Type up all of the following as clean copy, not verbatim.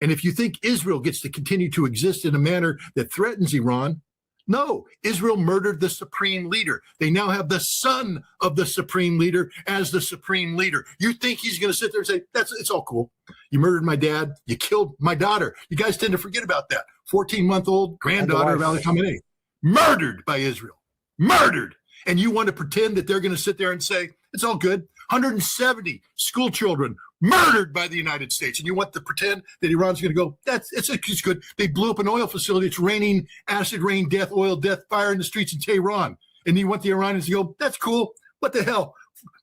And if you think Israel gets to continue to exist in a manner that threatens Iran, no, Israel murdered the supreme leader. They now have the son of the supreme leader as the supreme leader. You think he's going to sit there and say, it's all cool. You murdered my dad. You killed my daughter. You guys tend to forget about that. 14-month-old granddaughter of Ali Khamenei, murdered by Israel. Murdered. And you want to pretend that they're going to sit there and say, it's all good. 170 school children murdered by the United States. And you want to pretend that Iran's going to go, it's good. They blew up an oil facility. It's raining acid rain, death, oil, death, fire in the streets in Tehran. And you want the Iranians to go, that's cool. What the hell?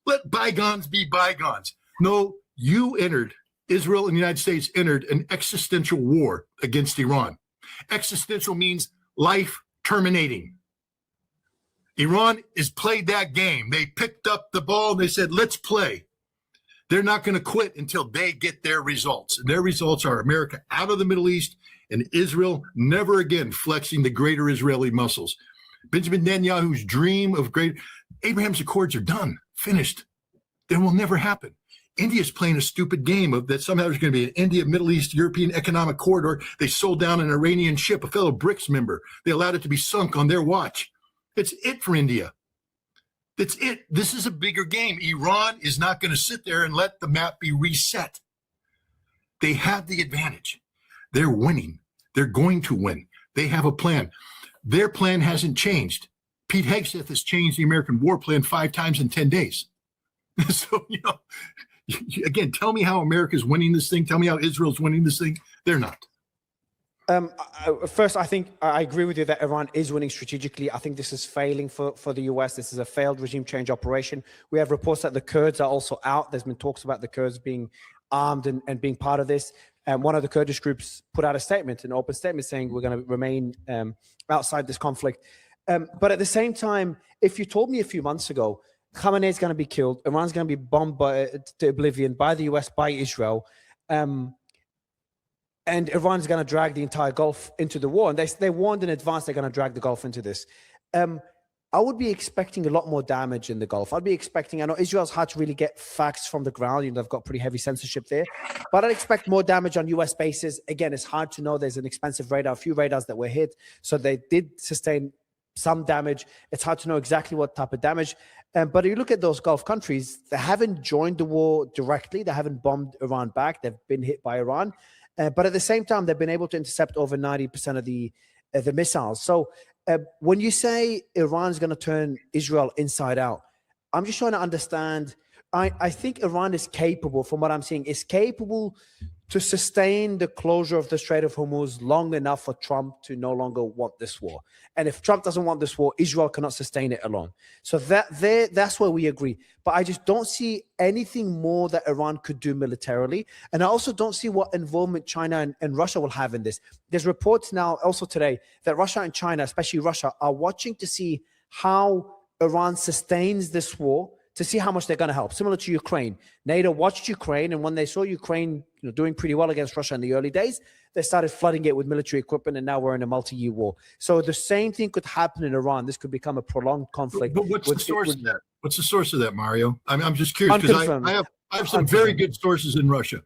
Let bygones be bygones. No, Israel and the United States entered an existential war against Iran. Existential means life terminating. Iran has played that game. They picked up the ball and they said, let's play. They're not going to quit until they get their results. And their results are America out of the Middle East and Israel never again flexing the greater Israeli muscles. Benjamin Netanyahu's dream of Abraham's Accords are done, finished. They will never happen. India's playing a stupid game of that somehow there's going to be an India, Middle East, European economic corridor. They sold down an Iranian ship, a fellow BRICS member. They allowed it to be sunk on their watch. It's it for India. That's it. This is a bigger game. Iran is not going to sit there and let the map be reset. They have the advantage. They're winning. They're going to win. They have a plan. Their plan hasn't changed. Pete Hegseth has changed the American war plan 5 times in 10 days. So, again, tell me how America's winning this thing. Tell me how Israel's winning this thing. They're not. First, I think I agree with you that Iran is winning strategically. I think this is failing for the US. This is a failed regime change operation. We have reports that the Kurds are also out. There's been talks about the Kurds being armed and being part of this. And one of the Kurdish groups put out a statement, an open statement saying we're going to remain outside this conflict. But at the same time, if you told me a few months ago, Khamenei is going to be killed, Iran's going to be bombed to oblivion by the US, by Israel, and Iran's going to drag the entire Gulf into the war. And they warned in advance they're going to drag the Gulf into this. I would be expecting a lot more damage in the Gulf. I'd be expecting, I know Israel's hard to really get facts from the ground. They've got pretty heavy censorship there. But I'd expect more damage on US bases. Again, it's hard to know. There's an expensive radar, a few radars that were hit. So they did sustain some damage. It's hard to know exactly what type of damage. But if you look at those Gulf countries, they haven't joined the war directly. They haven't bombed Iran back. They've been hit by Iran. But at the same time, they've been able to intercept over 90% of the missiles. So when you say Iran's going to turn Israel inside out, I'm just trying to understand. I think Iran is capable, from what I'm seeing, is capable to sustain the closure of the Strait of Hormuz long enough for Trump to no longer want this war. And if Trump doesn't want this war, Israel cannot sustain it alone. So that's where we agree. But I just don't see anything more that Iran could do militarily. And I also don't see what involvement China and Russia will have in this. There's reports now also today that Russia and China, especially Russia, are watching to see how Iran sustains this war, to see how much they're going to help. Similar to Ukraine. NATO watched Ukraine, and when they saw Ukraine doing pretty well against Russia in the early days, they started flooding it with military equipment, and now we're in a multi-year war. So the same thing could happen in Iran. This could become a prolonged conflict. But what's the source of that? What's the source of that, Mario? I'm just curious, because I have some very good sources in Russia,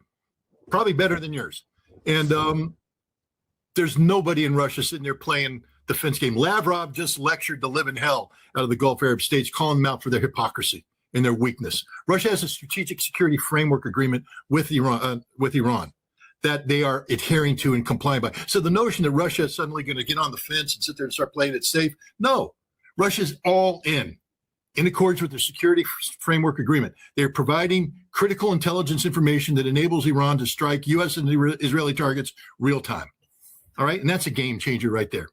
probably better than yours. And there's nobody in Russia sitting there playing defense game. Lavrov just lectured the living hell out of the Gulf Arab states, calling them out for their hypocrisy and their weakness. Russia has a strategic security framework agreement with Iran that they are adhering to and complying by. So the notion that Russia is suddenly going to get on the fence and sit there and start playing it safe, no. Russia's all in accordance with the security framework agreement. They're providing critical intelligence information that enables Iran to strike U.S. and Israeli targets real time. All right, and that's a game changer right there.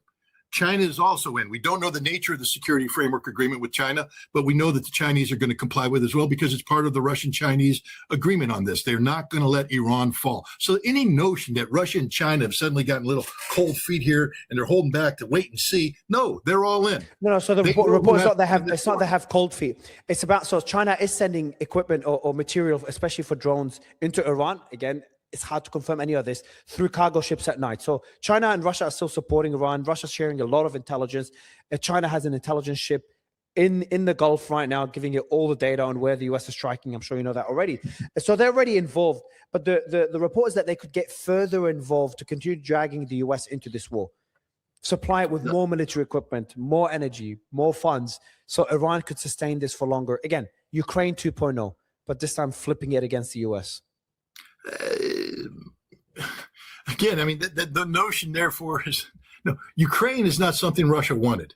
China is also in. We don't know the nature of the security framework agreement with China, but we know that the Chinese are going to comply with it as well, because it's part of the Russian-Chinese agreement on this. They're not going to let Iran fall. So any notion that Russia and China have suddenly gotten a little cold feet here and they're holding back to wait and see, no, they're all in. No. So the report is not they have cold feet. It's about, so China is sending equipment or material, especially for drones, into Iran. Again, it's hard to confirm any of this, through cargo ships at night. So China and Russia are still supporting Iran. Russia's sharing a lot of intelligence. China has an intelligence ship in the Gulf right now, giving you all the data on where the US is striking. I'm sure you know that already. So they're already involved. But the report is that they could get further involved to continue dragging the US into this war. Supply it with more military equipment, more energy, more funds, so Iran could sustain this for longer. Again, Ukraine 2.0, but this time flipping it against the US. Again, I mean, the notion, therefore, is no, Ukraine is not something Russia wanted.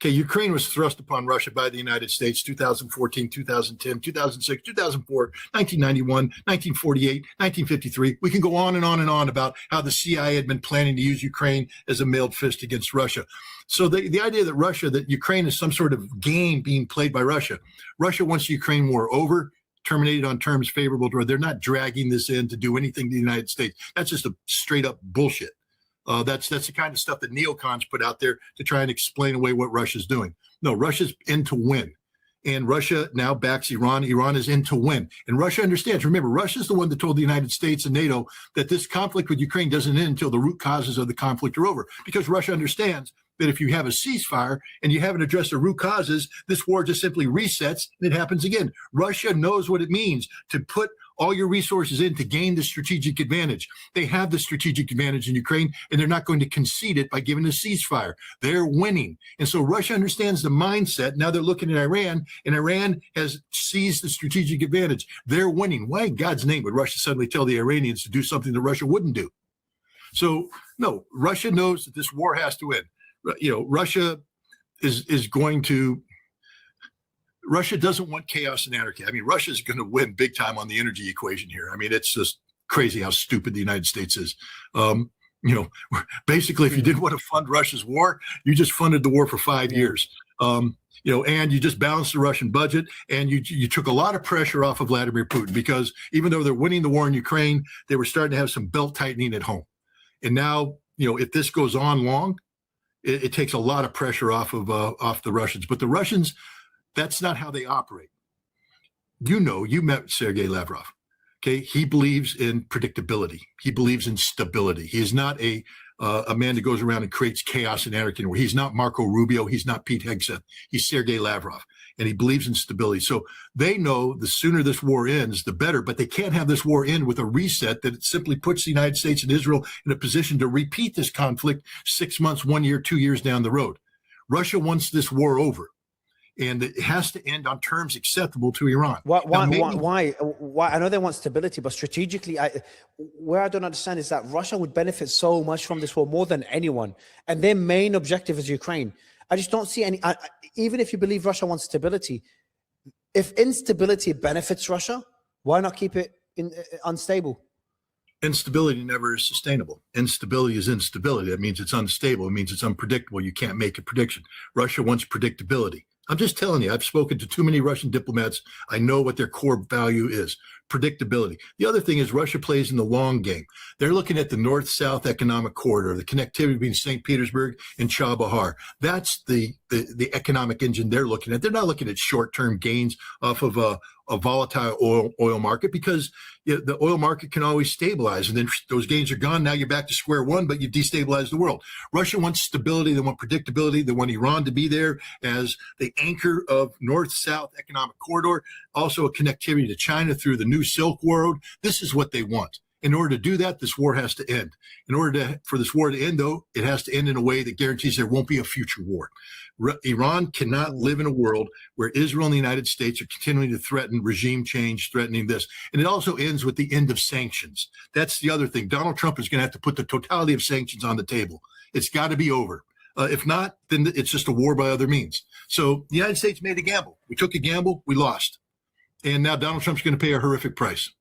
Okay, Ukraine was thrust upon Russia by the United States 2014, 2010, 2006, 2004, 1991, 1948, 1953. We can go on and on and on about how the CIA had been planning to use Ukraine as a mailed fist against Russia. So the idea that Ukraine is some sort of game being played by Russia. Russia wants the Ukraine war over, terminated on terms favorable to her. They're not dragging this in to do anything to the United States. That's just a straight up bullshit. That's the kind of stuff that neocons put out there to try and explain away what Russia's doing. No, Russia's in to win. And Russia now backs Iran. Iran is in to win. And Russia understands. Remember, Russia's the one that told the United States and NATO that this conflict with Ukraine doesn't end until the root causes of the conflict are over. Because Russia understands that if you have a ceasefire and you haven't addressed the root causes, this war just simply resets and it happens again. Russia knows what it means to put all your resources in to gain the strategic advantage. They have the strategic advantage in Ukraine, and they're not going to concede it by giving a ceasefire. They're winning. And so Russia understands the mindset. Now they're looking at Iran, and Iran has seized the strategic advantage. They're winning. Why in God's name would Russia suddenly tell the Iranians to do something that Russia wouldn't do? So, no, Russia knows that this war has to end. You know, Russia is going to... Russia doesn't want chaos and anarchy. I mean, Russia's going to win big time on the energy equation here. I mean, it's just crazy how stupid the United States is. You know, basically, if you didn't want to fund Russia's war, you just funded the war for 5 years. You know, and you just balanced the Russian budget, and you took a lot of pressure off of Vladimir Putin, because even though they're winning the war in Ukraine, they were starting to have some belt tightening at home. And now, you know, if this goes on long, it takes a lot of pressure off the Russians. But the Russians, that's not how they operate. You know, you met Sergei Lavrov. Okay, he believes in predictability. He believes in stability. He is not a man that goes around and creates chaos and anarchy. He's not Marco Rubio. He's not Pete Hegseth. He's Sergei Lavrov, and he believes in stability. So they know the sooner this war ends, the better. But they can't have this war end with a reset that it simply puts the United States and Israel in a position to repeat this conflict 6 months, 1 year, 2 years down the road. Russia wants this war over, and it has to end on terms acceptable to Iran. Why? I know they want stability, but strategically, where I don't understand is that Russia would benefit so much from this war more than anyone, and their main objective is Ukraine. I just don't see any. Even if you believe Russia wants stability, if instability benefits Russia, why not keep it unstable? Instability never is sustainable. Instability is instability. That means it's unstable. It means it's unpredictable. You can't make a prediction. Russia wants predictability. I'm just telling you, I've spoken to too many Russian diplomats. I know what their core value is: predictability. The other thing is Russia plays in the long game. They're looking at the north-south economic corridor, the connectivity between St. Petersburg and Chabahar. That's the economic engine they're looking at. They're not looking at short-term gains off of a volatile oil market, because the oil market can always stabilize, and then those gains are gone. Now you're back to square one, but you destabilize the world. Russia wants stability. They want predictability. They want Iran to be there as the anchor of north-south economic corridor, also a connectivity to China through the new Silk Road. This is what they want. In order to do that, this war has to end. In order for this war to end, though, it has to end in a way that guarantees there won't be a future war. Iran cannot live in a world where Israel and the United States are continuing to threaten regime change, threatening this. And it also ends with the end of sanctions. That's the other thing. Donald Trump is going to have to put the totality of sanctions on the table. It's got to be over. If not, then it's just a war by other means. So the United States made a gamble. We took a gamble. We lost. And now Donald Trump's going to pay a horrific price.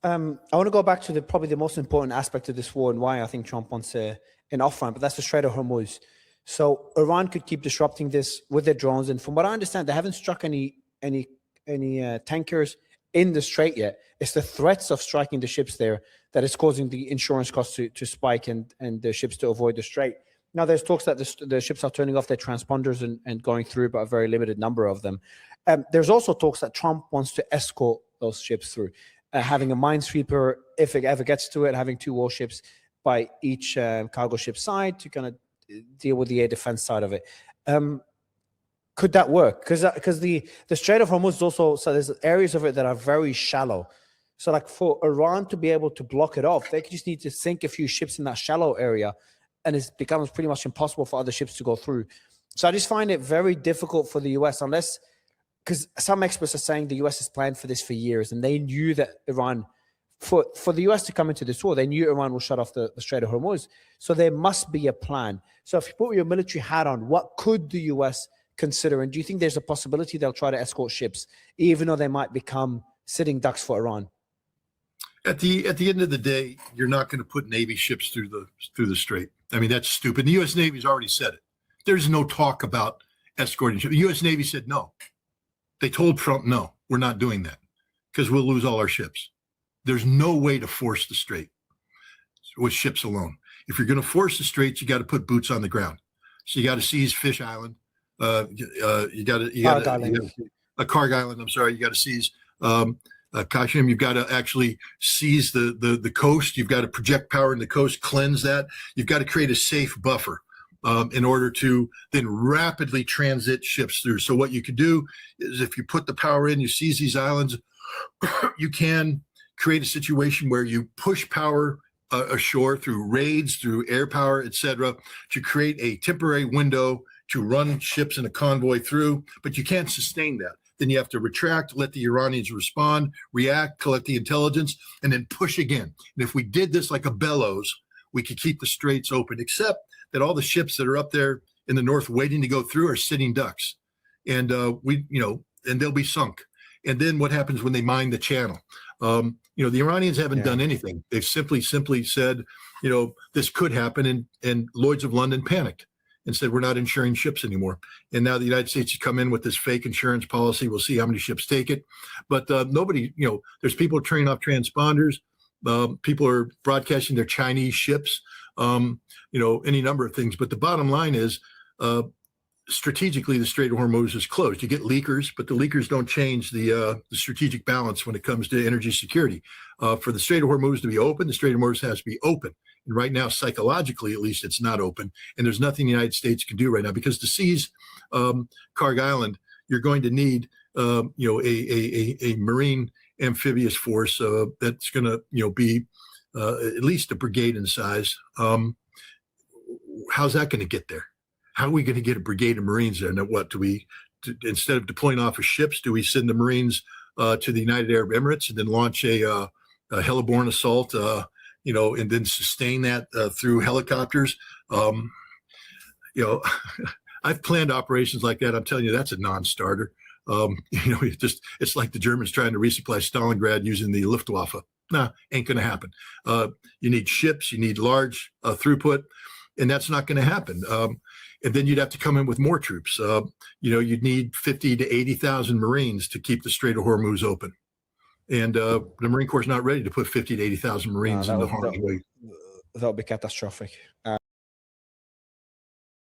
I want to go back to probably the most important aspect of this war and why I think Trump wants an off-ramp, but that's the Strait of Hormuz. So Iran could keep disrupting this with their drones, and from what I understand, they haven't struck any tankers in the strait yet. It's the threats of striking the ships there that is causing the insurance costs to spike and the ships to avoid the strait. Now, there's talks that the ships are turning off their transponders and going through, but a very limited number of them. There's also talks that Trump wants to escort those ships through, having a minesweeper, if it ever gets to it, having 2 warships by each cargo ship side to kind of deal with the air defense side of it. Could that work? Because the Strait of Hormuz is also, so there's areas of it that are very shallow. So like for Iran to be able to block it off, they just need to sink a few ships in that shallow area, and it becomes pretty much impossible for other ships to go through. So I just find it very difficult for the US, unless, because some experts are saying the US has planned for this for years, and they knew that Iran, for the US to come into this war, they knew Iran will shut off the Strait of Hormuz. So there must be a plan. So if you put your military hat on, what could the US consider? And do you think there's a possibility they'll try to escort ships, even though they might become sitting ducks for Iran? At the end of the day, you're not going to put Navy ships through the strait. I mean, that's stupid. The U.S. Navy's already said it. There's no talk about escorting ships. The U.S. Navy said no. They told Trump, no, we're not doing that because we'll lose all our ships. There's no way to force the strait with ships alone. If you're going to force the straits, you got to put boots on the ground. So you got to seize Fish Island. You got to Karg Island. I'm sorry. You got to seize Kashmir. You've got to actually seize the coast. You've got to project power in the coast, cleanse that. You've got to create a safe buffer in order to then rapidly transit ships through. So what you could do is if you put the power in, you seize these islands, you can create a situation where you push power ashore through raids, through air power, etc., to create a temporary window to run ships in a convoy through, but you can't sustain that. Then you have to retract, let the Iranians respond, react, collect the intelligence, and then push again. And if we did this like a bellows, we could keep the straits open, except that all the ships that are up there in the north waiting to go through are sitting ducks. And and they'll be sunk. And then what happens when they mine the channel? The Iranians haven't done anything. They've simply said, this could happen. And Lloyd's of London panicked and said, we're not insuring ships anymore. And now the United States has come in with this fake insurance policy. We'll see how many ships take it. But nobody, there's people turning off transponders. People are broadcasting their Chinese ships, any number of things. But the bottom line is, strategically, the Strait of Hormuz is closed. You get leakers, but the leakers don't change the strategic balance when it comes to energy security. For the Strait of Hormuz to be open, the Strait of Hormuz has to be open. And right now, psychologically, at least, it's not open. And there's nothing the United States can do right now, because to seize Karg Island, you're going to need a marine amphibious force that's going to be at least a brigade in size. How's that going to get there? How are we going to get a brigade of Marines there? And what instead of deploying off of ships, do we send the Marines to the United Arab Emirates and then launch a heliborne assault, and then sustain that through helicopters? I've planned operations like that. I'm telling you, that's a non-starter. It's like the Germans trying to resupply Stalingrad using the Luftwaffe. Nah, ain't going to happen. You need ships, you need large throughput, and that's not going to happen. And then you'd have to come in with more troops. You'd need 50 to 80,000 Marines to keep the Strait of Hormuz open. And the Marine Corps is not ready to put 50 to 80,000 Marines in the harm's way. That would be catastrophic.